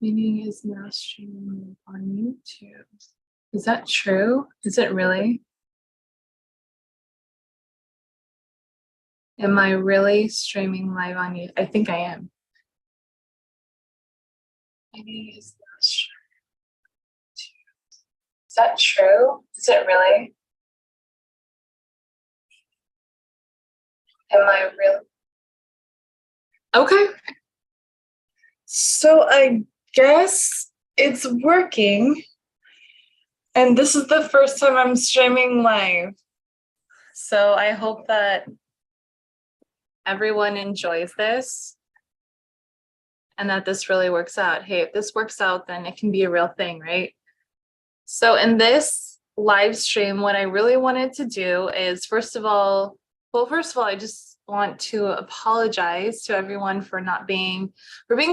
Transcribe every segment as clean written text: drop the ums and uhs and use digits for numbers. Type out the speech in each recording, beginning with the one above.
Meaning is now streaming on YouTube. Is that true? Is it really? Am I really streaming live on YouTube? I think I am. Meaning is now streaming on YouTube. Is that true? Is it really? Am I really? Okay. So I guess it's working. And this is the first time I'm streaming live. So I hope that everyone enjoys this and that this really works out. Hey, if this works out, then it can be a real thing, right? So in this live stream, what I really wanted to do is, first of all, I just want to apologize to everyone for being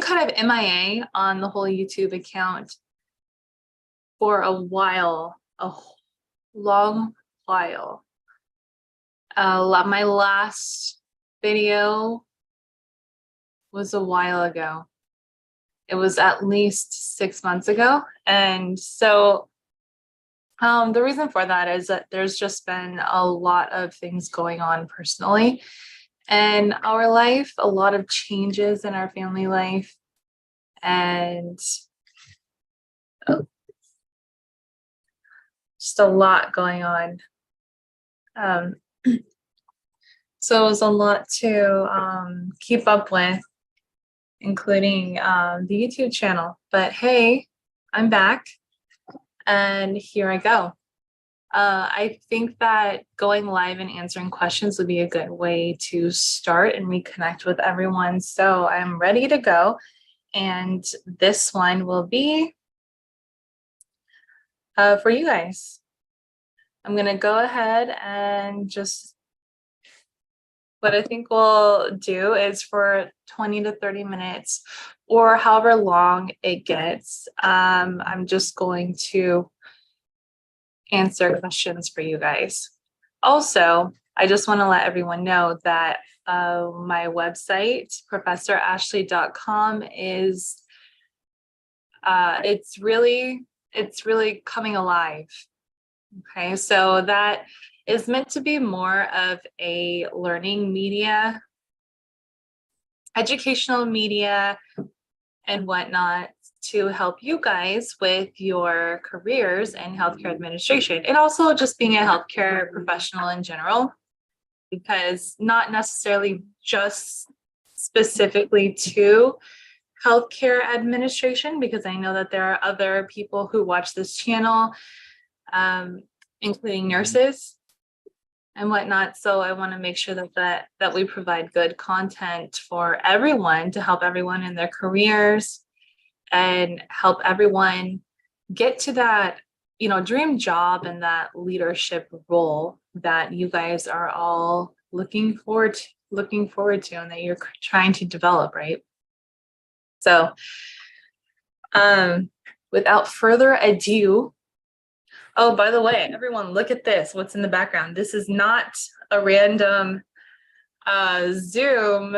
kind of MIA on the whole YouTube account for a while, a long while. My last video was a while ago. It was at least 6 months ago. And so the reason for that is that there's just been a lot of things going on personally in our life, a lot of changes in our family life, and just a lot going on. So it was a lot to keep up with, including the YouTube channel. But hey, I'm back and here I go. I think that going live and answering questions would be a good way to start and reconnect with everyone. So I'm ready to go. And this one will be for you guys. I'm going to go ahead and just, what I think we'll do is for 20 to 30 minutes or however long it gets, I'm just going to answer questions for you guys. Also, I just want to let everyone know that my website, professorashley.com, is it's really coming alive. Okay, so that is meant to be more of a learning media, educational media, and whatnot to help you guys with your careers in healthcare administration, and also just being a healthcare professional in general, because not necessarily just specifically to healthcare administration, because I know that there are other people who watch this channel, including nurses and whatnot. So I want to make sure that we provide good content for everyone to help everyone in their careers and help everyone get to that, dream job and that leadership role that you guys are all looking forward to and that you're trying to develop, right? So without further ado, oh, by the way, everyone, look at this. What's in the background? This is not a random Zoom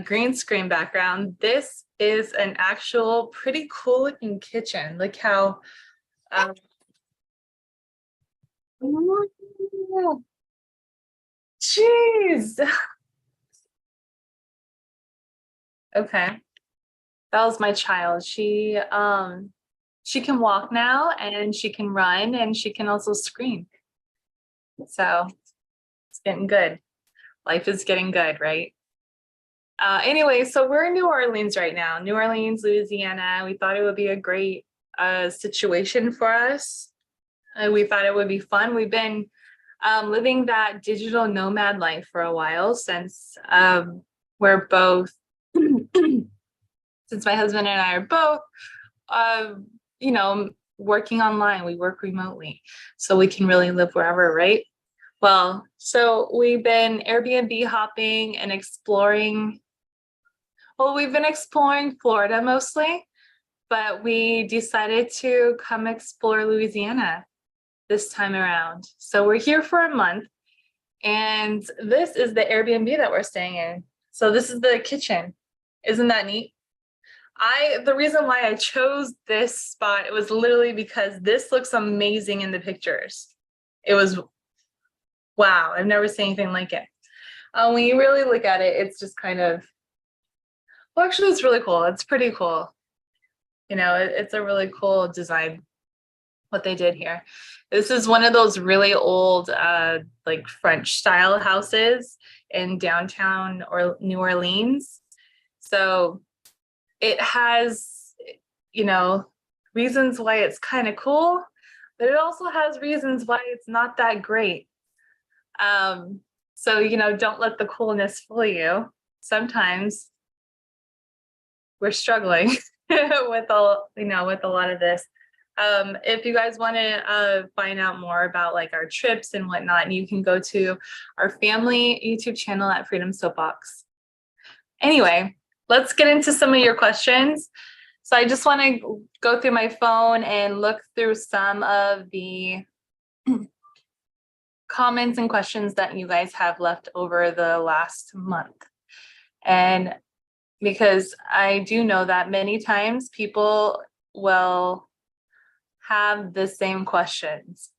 green screen background. This is an actual pretty cool looking kitchen. Look how jeez. Okay. That was my child. She can walk now, and she can run, and she can also scream. So it's getting good. Life is getting good, right? Anyway, so we're in New Orleans right now, New Orleans, Louisiana. We thought it would be a great situation for us. We thought it would be fun. We've been living that digital nomad life for a while since we're both, since my husband and I are both, working online. We work remotely, so we can really live wherever, right? Well, so we've been Airbnb hopping and exploring. Well, we've been exploring Florida mostly, but we decided to come explore Louisiana. this time around. So we're here for a month, and this is the Airbnb that we're staying in. So this is the kitchen. Isn't that neat? The reason why I chose this spot, it was literally because this looks amazing in the pictures. It was, wow, I've never seen anything like it. When you really look at it, it's just kind of, well, actually, it's really cool. It's pretty cool. You know, it's a really cool design, what they did here. This is one of those really old, like French style houses in downtown or New Orleans. So it has, you know, reasons why it's kind of cool, but it also has reasons why it's not that great. So, you know, don't let the coolness fool you. Sometimes we're struggling with with a lot of this. If you guys want to find out more about like our trips and whatnot, you can go to our family YouTube channel at Freedom Soapbox. Anyway, let's get into some of your questions. So I just want to go through my phone and look through some of the comments and questions that you guys have left over the last month. And because I do know that many times people will have the same questions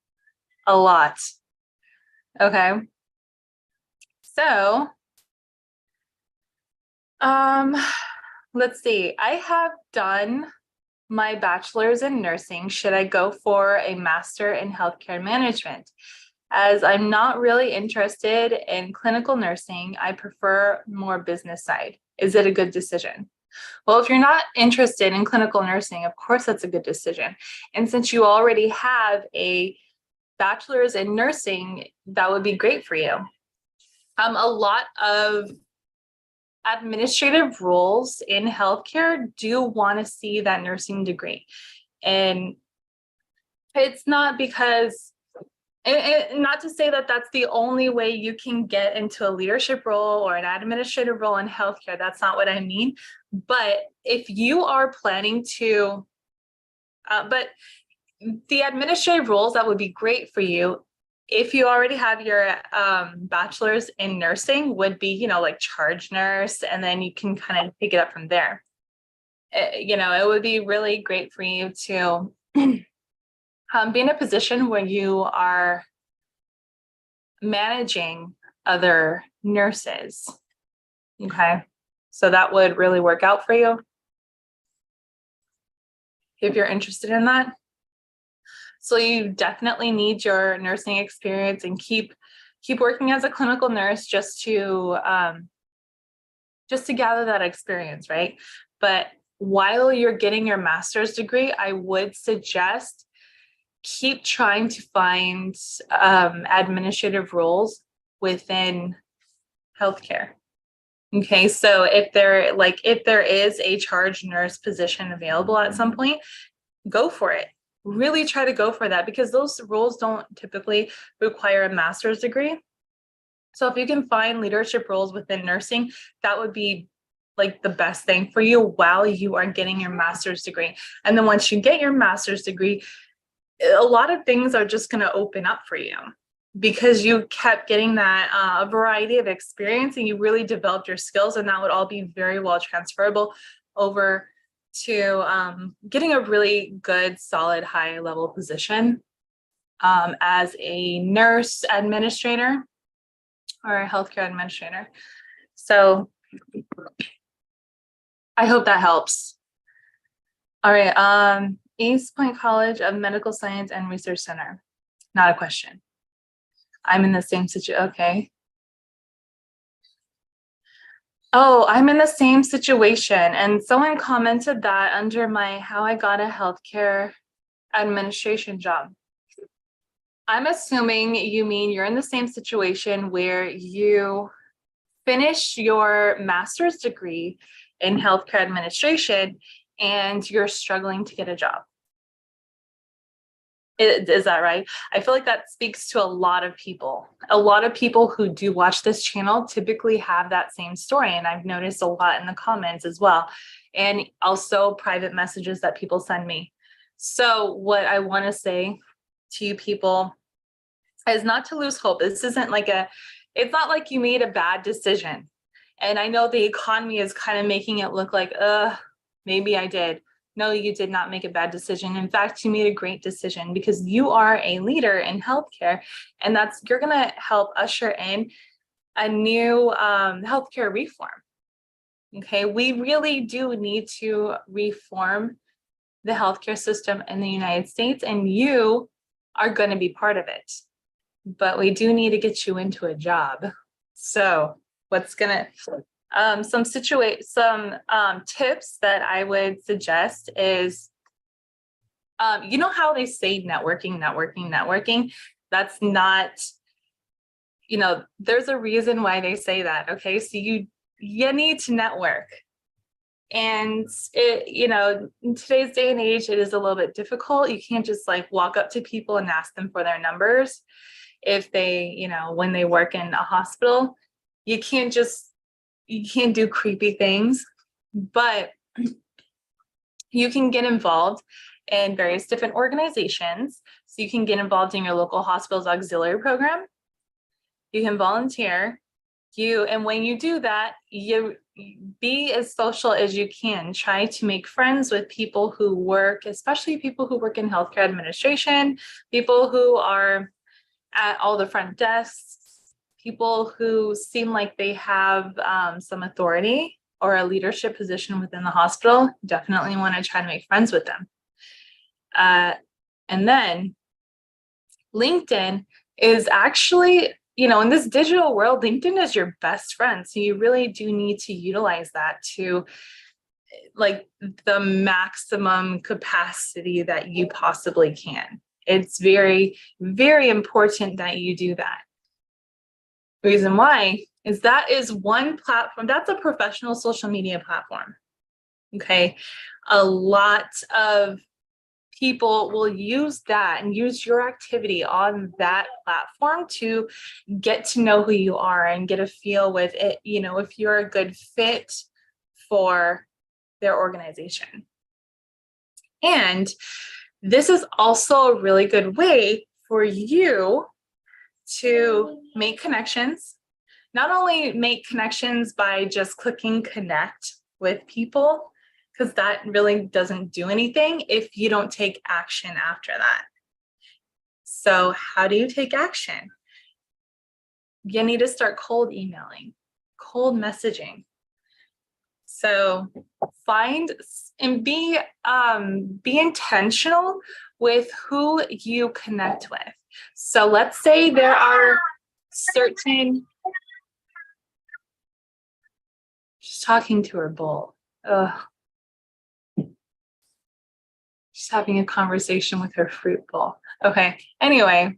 a lot. Okay. So, let's see. I have done my bachelor's in nursing. Should I go for a master in healthcare management? As I'm not really interested in clinical nursing, I prefer more business side. Is it a good decision? Well, if you're not interested in clinical nursing, of course, that's a good decision. And since you already have a bachelor's in nursing, that would be great for you. A lot of administrative roles in healthcare do want to see that nursing degree. And it's not because, and not to say that that's the only way you can get into a leadership role or an administrative role in healthcare. That's not what I mean. But if you are planning to, but the administrative roles that would be great for you if you already have your bachelor's in nursing would be, you know, like charge nurse, and then you can kind of pick it up from there. You know, it would be really great for you to be in a position where you are managing other nurses. Okay. So that would really work out for you if you're interested in that. So you definitely need your nursing experience and keep working as a clinical nurse just to gather that experience, right? But while you're getting your master's degree, I would suggest keep trying to find administrative roles within healthcare. Okay, so if there is a charge nurse position available at some point, go for it. Really try to go for that, because those roles don't typically require a master's degree. So if you can find leadership roles within nursing, that would be like the best thing for you while you are getting your master's degree. And then once you get your master's degree, a lot of things are just going to open up for you because you kept getting that variety of experience and you really developed your skills, and that would all be very well transferable over to getting a really good, solid, high level position as a nurse administrator or a healthcare administrator. So I hope that helps. All right. East Point College of Medical Science and Research Center. Not a question. I'm in the same situation. Okay. Oh, I'm in the same situation. And someone commented that under my how I got a healthcare administration job. I'm assuming you mean you're in the same situation where you finish your master's degree in healthcare administration and you're struggling to get a job. Is that right? I feel like that speaks to a lot of people. A lot of people who do watch this channel typically have that same story. And I've noticed a lot in the comments as well. And also private messages that people send me. So what I want to say to you people is not to lose hope. This isn't like it's not like you made a bad decision. And I know the economy is kind of making it look like, maybe I did. No, you did not make a bad decision. In fact, you made a great decision because you are a leader in healthcare, and you're going to help usher in a new healthcare reform. Okay, we really do need to reform the healthcare system in the United States, and you are going to be part of it. But we do need to get you into a job. So some tips that I would suggest is, you know how they say networking? That's not, there's a reason why they say that. Okay, so you need to network. And in today's day and age, it is a little bit difficult. You can't just like walk up to people and ask them for their numbers. If they, when they work in a hospital, you can't do creepy things, but you can get involved in various different organizations. So you can get involved in your local hospital's auxiliary program. You can volunteer. And when you do that, you be as social as you can. Try to make friends with people who work, especially people who work in healthcare administration, people who are at all the front desks, people who seem like they have some authority or a leadership position within the hospital. Definitely want to try to make friends with them. And then LinkedIn is actually, in this digital world, LinkedIn is your best friend. So you really do need to utilize that to like the maximum capacity that you possibly can. It's very, very important that you do that. Reason why is that is one platform, that's a professional social media platform. Okay. A lot of people will use that and use your activity on that platform to get to know who you are and get a feel with it, if you're a good fit for their organization. And this is also a really good way for you to make connections. Not only make connections by just clicking connect with people, because that really doesn't do anything if you don't take action after that. So how do you take action? You need to start cold emailing, cold messaging. So find and be intentional with who you connect with. So let's say there are certain, she's talking to her bull. Ugh. She's having a conversation with her fruit bowl. Okay, anyway,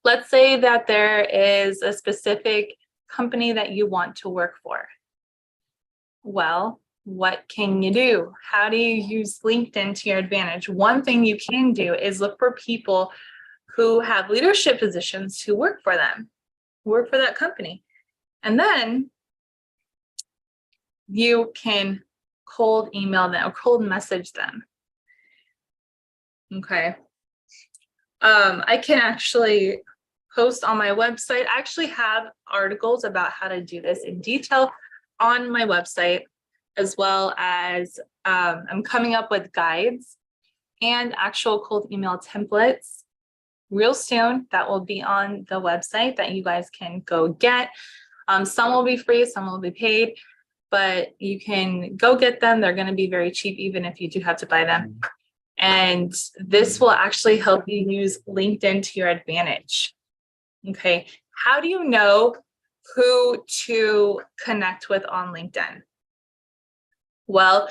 let's say that there is a specific company that you want to work for. Well, what can you do? How do you use LinkedIn to your advantage? One thing you can do is look for people who have leadership positions who work for them, who work for that company. And then you can cold email them or cold message them. Okay. I can actually post on my website. I actually have articles about how to do this in detail on my website, as well as I'm coming up with guides and actual cold email templates real soon that will be on the website that you guys can go get. Some will be free, some will be paid, but you can go get them. They're going to be very cheap, even if you do have to buy them. And this will actually help you use LinkedIn to your advantage. Okay. How do you know who to connect with on LinkedIn? Well,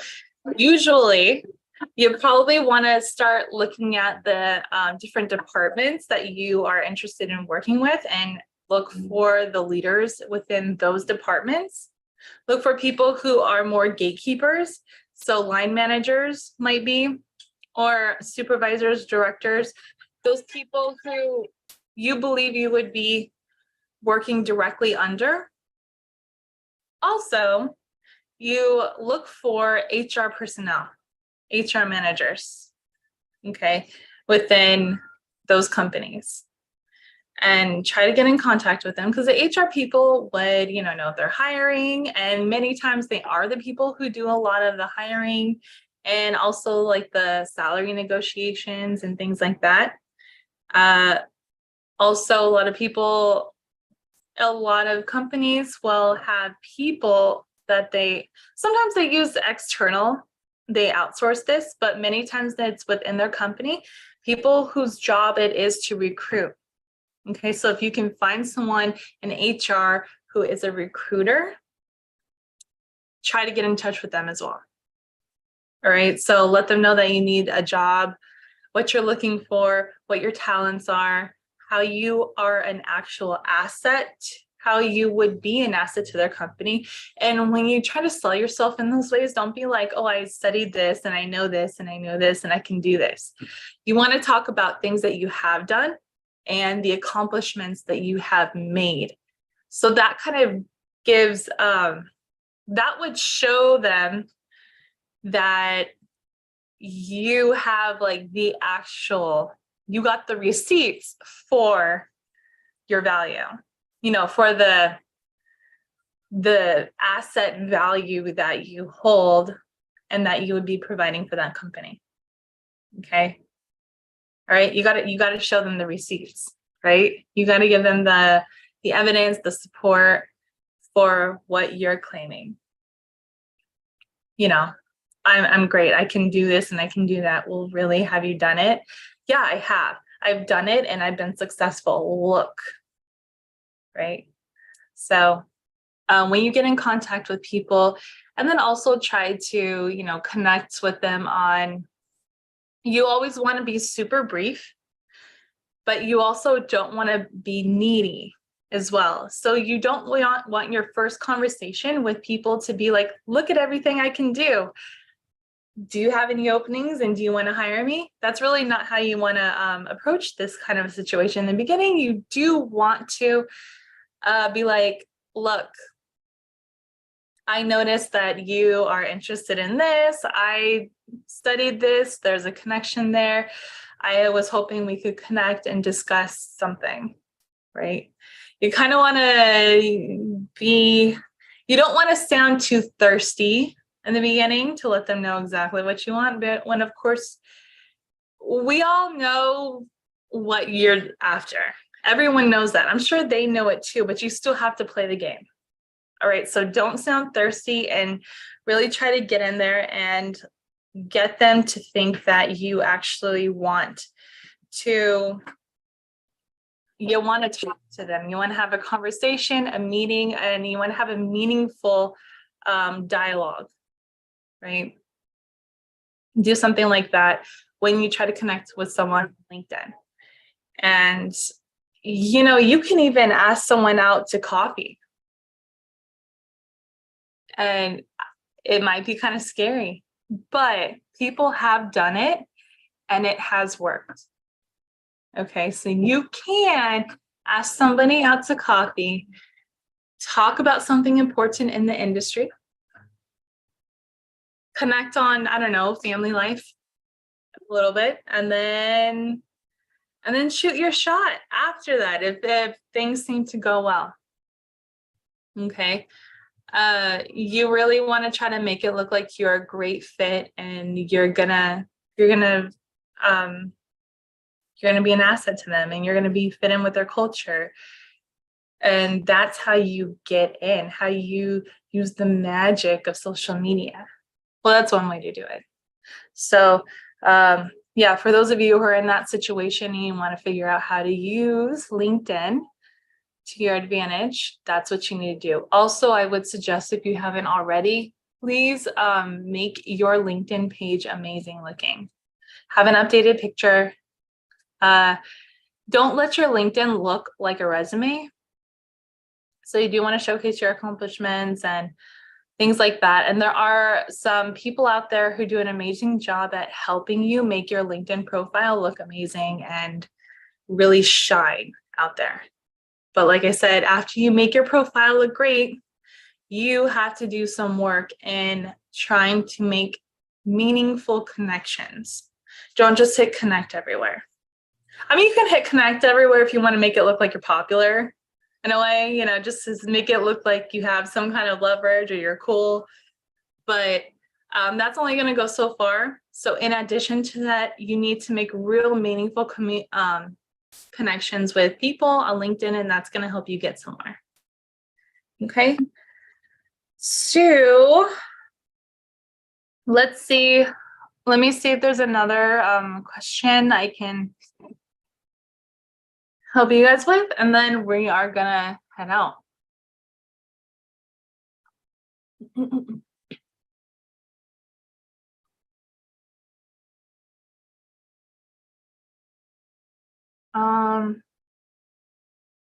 usually you probably want to start looking at the different departments that you are interested in working with and look for the leaders within those departments. Look for people who are more gatekeepers. So line managers might be, or supervisors, directors, those people who you believe you would be working directly under. Also, you look for HR personnel, HR managers, okay, within those companies and try to get in contact with them, because the HR people would, know if they're hiring, and many times they are the people who do a lot of the hiring and also like the salary negotiations and things like that. Also, a lot of companies will have people that sometimes they use external, they outsource this, but many times it's within their company, people whose job it is to recruit. Okay, so if you can find someone in HR who is a recruiter, try to get in touch with them as well. All right, so let them know that you need a job, what you're looking for, what your talents are, how you are an actual asset, how you would be an asset to their company. And when you try to sell yourself in those ways, don't be like, oh, I studied this and I know this and I know this and I can do this. You want to talk about things that you have done and the accomplishments that you have made. So that kind of gives, that would show them that you have like you got the receipts for your value, for the asset value that you hold and that you would be providing for that company. Okay. All right. You got to show them the receipts, right? You got to give them the evidence, the support for what you're claiming. I'm great. I can do this and I can do that. Well, really, have you done it? Yeah, I have. I've done it and I've been successful. Look, right? So when you get in contact with people, and then also try to, connect with them you always want to be super brief, but you also don't want to be needy as well. So you don't want your first conversation with people to be like, look at everything I can do. Do you have any openings and do you want to hire me? That's really not how you want to approach this kind of a situation. In the beginning, you do want to be like, look, I noticed that you are interested in this. I studied this. There's a connection there. I was hoping we could connect and discuss something, right? You kind of want to you don't want to sound too thirsty in the beginning to let them know exactly what you want. But when, of course, we all know what you're after. Everyone knows that. I'm sure they know it too, but you still have to play the game. All right, so don't sound thirsty and really try to get in there and get them to think that you actually want to talk to them. You want to have a conversation, a meeting, and you want to have a meaningful dialogue, right? Do something like that when you try to connect with someone on LinkedIn. And, you can even ask someone out to coffee. And it might be kind of scary, but people have done it and it has worked. Okay, so you can ask somebody out to coffee, talk about something important in the industry, connect on, I don't know, family life a little bit, and then shoot your shot after that if things seem to go well. Okay. You really want to try to make it look like you're a great fit and you're gonna be an asset to them and you're gonna be fit in with their culture. And that's how you get in, how you use the magic of social media. Well, that's one way to do it. So for those of you who are in that situation and you want to figure out how to use LinkedIn to your advantage, that's what you need to do. Also, I would suggest, if you haven't already, please make your LinkedIn page amazing looking. Have an updated picture. Don't let your LinkedIn look like a resume. So you do want to showcase your accomplishments and things like that. And there are some people out there who do an amazing job at helping you make your LinkedIn profile look amazing and really shine out there. But like I said, after you make your profile look great, you have to do some work in trying to make meaningful connections. Don't just hit connect everywhere. I mean, you can hit connect everywhere if you want to make it look like you're popular in a way, you know, just to make it look like you have some kind of leverage or you're cool. But that's only going to go so far. So in addition to that, you need to make real meaningful connections with people on LinkedIn, and that's going to help you get somewhere. Okay. So let's see. Let me see if there's another question I can help you guys with, and then we are gonna head out.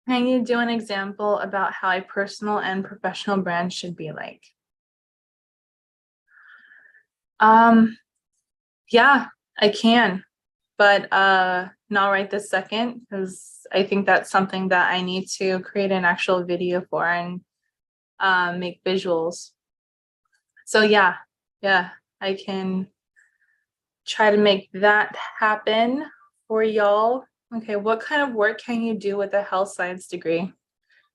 Can you do an example about how a personal and professional brand should be like? Yeah, I can, but not right this second, because I think that's something that I need to create an actual video for and make visuals. So yeah, I can try to make that happen for y'all. Okay, what kind of work can you do with a health science degree?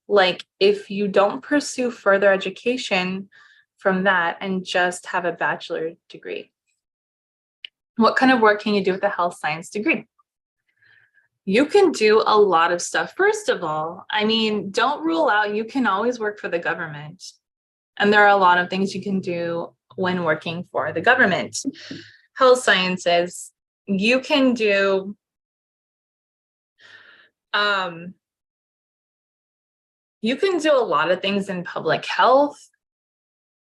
Like if you don't pursue further education from that and just have a bachelor degree, what kind of work can you do with a health science degree? You can do a lot of stuff. First of all, I mean, don't rule out, you can always work for the government. And there are a lot of things you can do when working for the government. Health sciences, you can do a lot of things in public health.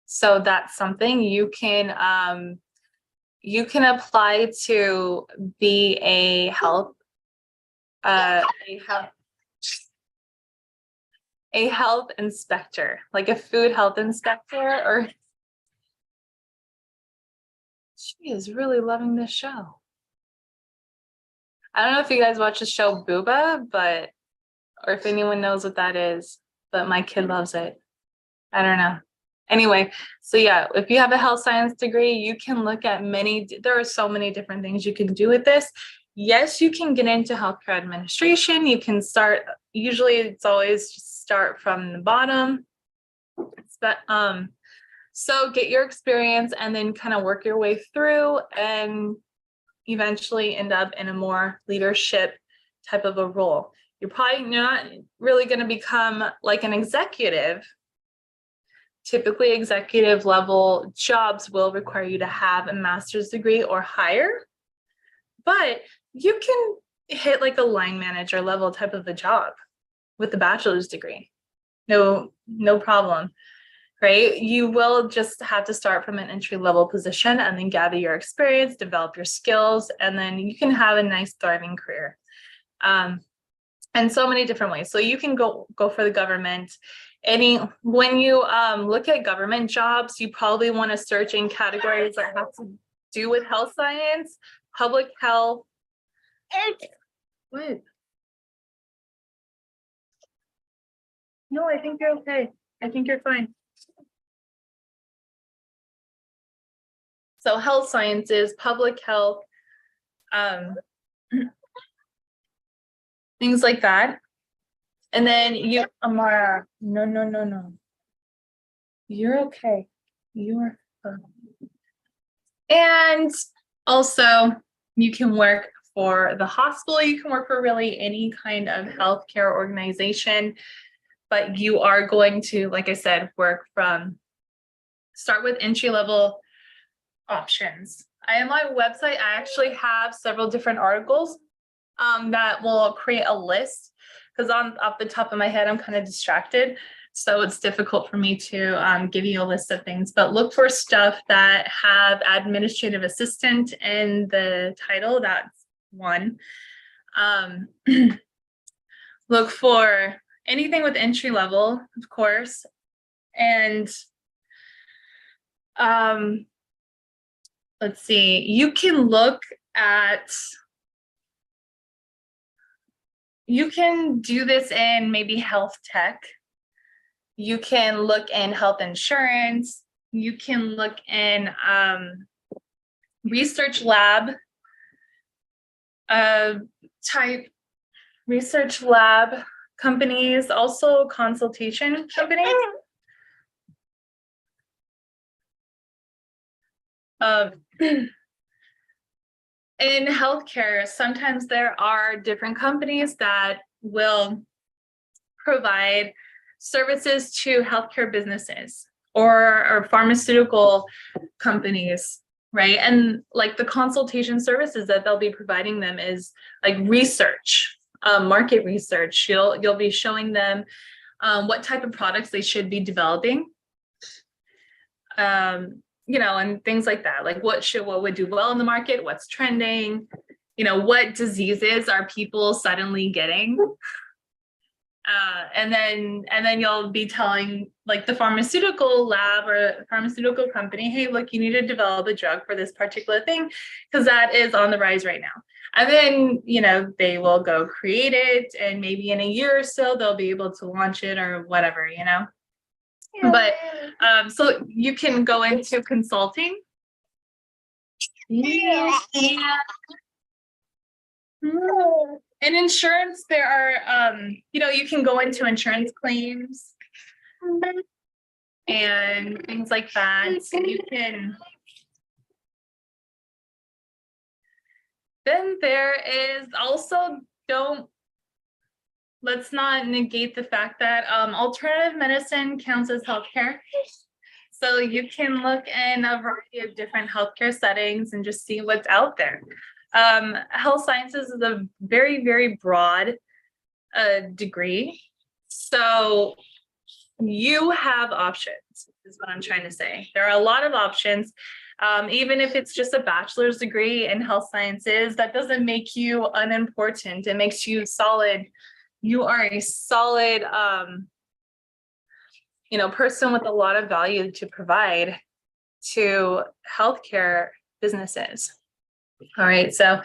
So that's something you can apply to be a health inspector, like a food health inspector. Or she is really loving this show. I don't know if you guys watch the show Booba, or if anyone knows what that is, but my kid loves it. I don't know. Anyway, so yeah, if you have a health science degree, you can look at there are so many different things you can do with this. Yes, you can get into healthcare administration. You can start, usually it's always just start from the bottom. But, so get your experience and then kind of work your way through and eventually end up in a more leadership type of a role. You're not really going to become like an executive. Typically, executive level jobs will require you to have a master's degree or higher, but you can hit like a line manager level type of a job with a bachelor's degree. No problem, right? You will just have to start from an entry level position and then gather your experience, develop your skills, and then you can have a nice thriving career. And so many different ways. So you can go for the government. When you look at government jobs, you probably want to search in categories that have to do with health science, public health. What? No, I think you're okay. I think you're fine. So health sciences, public health, things like that. And then Amara, no. You're okay. You're fine. And also, you can work for the hospital. You can work for really any kind of healthcare organization, but you are going to, like I said, start with entry-level options. On my website, I actually have several different articles that will create a list, because off the top of my head, I'm kind of distracted. So it's difficult for me to give you a list of things, but look for stuff that have administrative assistant in the title. That's one. Look for anything with entry level, of course. And let's see, you can do this in maybe health tech. You can look in health insurance. You can look in research lab. type research lab companies, also consultation companies. In healthcare, sometimes there are different companies that will provide services to healthcare businesses or pharmaceutical companies, right? And like the consultation services that they'll be providing them is like research, market research. You'll be showing them what type of products they should be developing, and things like that. Like what would do well in the market, what's trending, what diseases are people suddenly getting. And then you'll be telling like the pharmaceutical lab or pharmaceutical company, hey, look, you need to develop a drug for this particular thing because that is on the rise right now. And then, they will go create it, and maybe in a year or so, they'll be able to launch it or whatever. But so you can go into consulting. In insurance, there are, you can go into insurance claims and things like that. So you can. Then there is also, let's not negate the fact that alternative medicine counts as healthcare. So you can look in a variety of different healthcare settings and just see what's out there. Health sciences is a very, very broad degree. So you have options, is what I'm trying to say. There are a lot of options. Even if it's just a bachelor's degree in health sciences, that doesn't make you unimportant. It makes you solid. You are a solid, person with a lot of value to provide to healthcare businesses. All right. So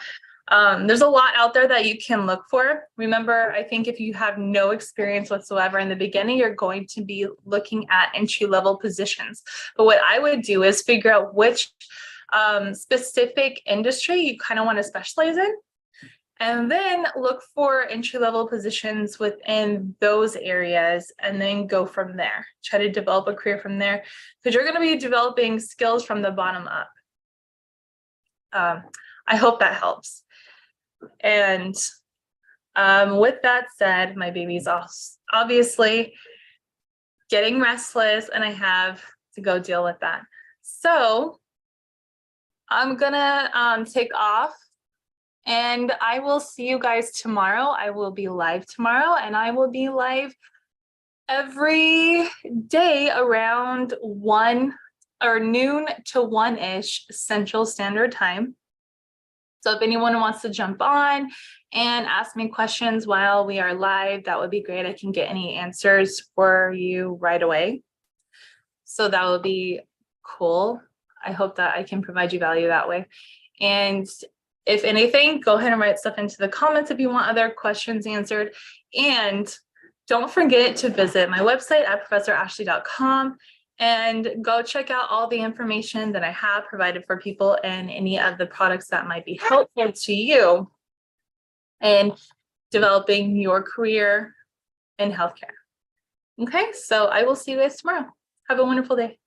there's a lot out there that you can look for. Remember, I think if you have no experience whatsoever in the beginning, you're going to be looking at entry-level positions. But what I would do is figure out which specific industry you kind of want to specialize in, and then look for entry-level positions within those areas, and then go from there. Try to develop a career from there, because you're going to be developing skills from the bottom up. I hope that helps. And with that said, my baby's obviously getting restless, and I have to go deal with that. So I'm gonna take off, and I will see you guys tomorrow. I will be live tomorrow, and I will be live every day around 1 or noon to 1-ish Central Standard Time. So if anyone wants to jump on and ask me questions while we are live, that would be great. I can get any answers for you right away. So that would be cool. I hope that I can provide you value that way. And if anything, go ahead and write stuff into the comments if you want other questions answered. And don't forget to visit my website at professorashley.com and go check out all the information that I have provided for people and any of the products that might be helpful to you in developing your career in healthcare. Okay, so I will see you guys tomorrow. Have a wonderful day.